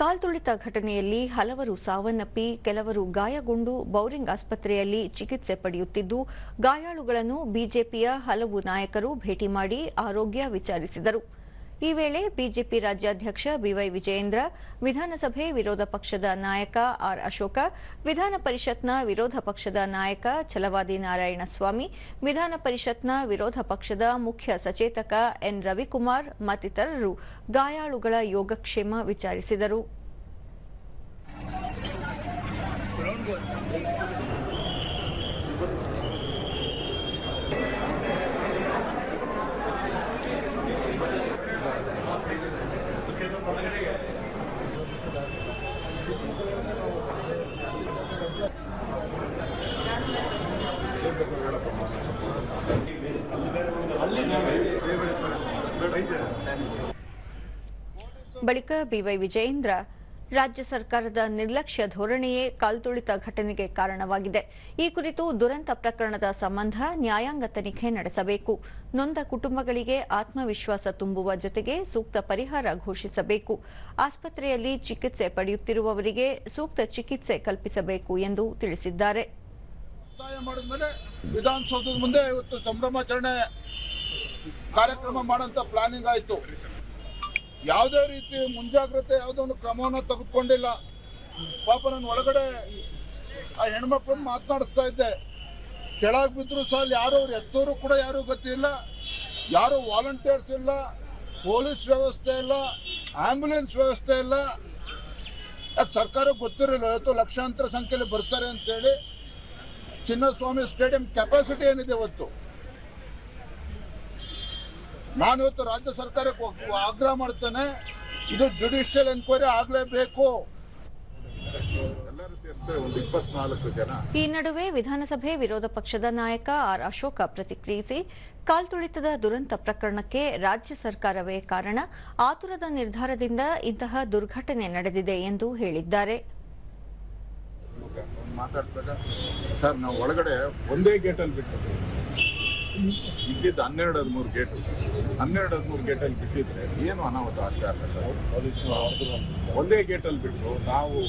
ಕಾಲ್ತುಳಿತ ಘಟನೆಯಲ್ಲಿ ಹಲವರು ಸಾವನ್ನಪ್ಪಿ ಕೆಲವರು ಗಾಯಗೊಂಡು ಬೌರಿಂಗ್ ಆಸ್ಪತ್ರೆಯಲ್ಲಿ ಚಿಕಿತ್ಸೆ ಪಡೆಯುತ್ತಿದ್ದು, ಗಾಯಾಳುಗಳನ್ನು ಬಿಜೆಪಿಯ ಹಲವು ನಾಯಕರು ಭೇಟಿ ಮಾಡಿ ಆರೋಗ್ಯ ವಿಚಾರಿಸಿದರು. ಈ ವೇಳೆ ಬಿಜೆಪಿ ರಾಜ್ಯಾಧ್ಯಕ್ಷ ಬಿವೈ ವಿಜಯೇಂದ್ರ, ವಿಧಾನಸಭೆ ವಿರೋಧ ಪಕ್ಷದ ನಾಯಕ ಆರ್ ಅಶೋಕ, ವಿಧಾನ ಪರಿಷತ್ನ ವಿರೋಧ ಪಕ್ಷದ ನಾಯಕ ಛಲವಾದಿ ನಾರಾಯಣಸ್ವಾಮಿ, ವಿಧಾನ ಪರಿಷತ್ನ ವಿರೋಧ ಪಕ್ಷದ ಮುಖ್ಯ ಸಚೇತಕ ಎನ್ ರವಿಕುಮಾರ್ ಮತ್ತಿತರರು ಗಾಯಾಳುಗಳ ಯೋಗಕ್ಷೇಮ ವಿಚಾರಿಸಿದರು. ಬಳಿಕ ಬಿವೈ ವಿಜಯೇಂದ್ರ, ರಾಜ್ಯ ಸರ್ಕಾರದ ನಿರ್ಲಕ್ಷ್ಯ ಧೋರಣೆಯೇ ಕಾಲ್ತುಳಿತ ಘಟನೆಗೆ ಕಾರಣವಾಗಿದೆ. ಈ ಕುರಿತು ದುರಂತ ಪ್ರಕರಣದ ಸಂಬಂಧ ನ್ಯಾಯಾಂಗ ತನಿಖೆ ನಡೆಸಬೇಕು. ನೊಂದ ಕುಟುಂಬಗಳಿಗೆ ಆತ್ಮವಿಶ್ವಾಸ ತುಂಬುವ ಜೊತೆಗೆ ಸೂಕ್ತ ಪರಿಹಾರ ಘೋಷಿಸಬೇಕು. ಆಸ್ಪತ್ರೆಯಲ್ಲಿ ಚಿಕಿತ್ಸೆ ಪಡೆಯುತ್ತಿರುವವರಿಗೆ ಸೂಕ್ತ ಚಿಕಿತ್ಸೆ ಕಲ್ಪಿಸಬೇಕು ಎಂದು ತಿಳಿಸಿದ್ದಾರೆ. ವಿಧಾನಸೌಧದ ಮುಂದೆ ಇವತ್ತು ಸಂಭ್ರಮಾಚರಣೆ ಕಾರ್ಯಕ್ರಮ ಮಾಡಂತ ಪ್ಲಾನಿಂಗ್ ಆಯಿತು. ಯಾವುದೇ ರೀತಿ ಮುಂಜಾಗ್ರತೆ ಯಾವುದೊಂದು ಕ್ರಮವನ್ನು ತೆಗೆದುಕೊಂಡಿಲ್ಲ. ಪಾಪ ನಾನು ಒಳಗಡೆ ಆ ಹೆಣ್ಮಕ್ಳನ್ನ ಮಾತನಾಡಿಸ್ತಾ ಇದ್ದೆ. ಕೆಳಗೆ ಬಿದ್ರು ಸಹ ಯಾರು ಅವ್ರು ಎತ್ತೋರು ಕೂಡ ಯಾರು ಗತಿ ಇಲ್ಲ, ಯಾರು ವಾಲಂಟಿಯರ್ಸ್ ಇಲ್ಲ, ಪೊಲೀಸ್ ವ್ಯವಸ್ಥೆ ಇಲ್ಲ, ಆಂಬ್ಯುಲೆನ್ಸ್ ವ್ಯವಸ್ಥೆ ಇಲ್ಲ. ಯಾಕೆ ಸರ್ಕಾರಕ್ಕೆ ಗೊತ್ತಿರಲಿಲ್ಲ ಇವತ್ತು ಲಕ್ಷಾಂತರ ಸಂಖ್ಯೆಯಲ್ಲಿ ಬರ್ತಾರೆ ಅಂತೇಳಿ. ಚಿನ್ನಸ್ವಾಮಿ ಸ್ಟೇಡಿಯಂ ಕೆಪಾಸಿಟಿ ಏನಿದೆ ಇವತ್ತು, ನಾನು ಇವತ್ತು ರಾಜ್ಯ ಸರ್ಕಾರಕ್ಕೆ ಆಗ್ರಹ ಮಾಡ್ತೇನೆ, ಇದು ಜುಡಿಷಿಯಲ್ ಎನ್ಕ್ವೈರಿ ಆಗಲೇಬೇಕು. ಈ ನಡುವೆ ವಿಧಾನಸಭೆ ವಿರೋಧ ಪಕ್ಷದ ನಾಯಕ ಆರ್ ಅಶೋಕ ಪ್ರತಿಕ್ರಿಯಿಸಿ, ಕಾಲ್ತುಳಿತದ ದುರಂತ ಪ್ರಕರಣಕ್ಕೆ ರಾಜ್ಯ ಸರ್ಕಾರವೇ ಕಾರಣ, ಆತುರದ ನಿರ್ಧಾರದಿಂದ ಇಂತಹ ದುರ್ಘಟನೆ ನಡೆದಿದೆ ಎಂದು ಹೇಳಿದ್ದಾರೆ. ಮಾತಾಡ್ತಾರೆ ಸರ್, ನಾವು ಒಳಗಡೆ ಒಂದೇ ಗೇಟಲ್ಲಿ ಬಿಟ್ಟು ಇದ್ದಿದ್ದು 12-13 ಗೇಟು, 12-13 ಗೇಟಲ್ಲಿ ಬಿಟ್ಟಿದ್ರೆ ಏನು ಅನಾಹುತ ಆಗ್ತಾ ಇಲ್ಲ ಸರ್. ಒಂದೇ ಗೇಟಲ್ಲಿ ಬಿಟ್ಟು ನಾವು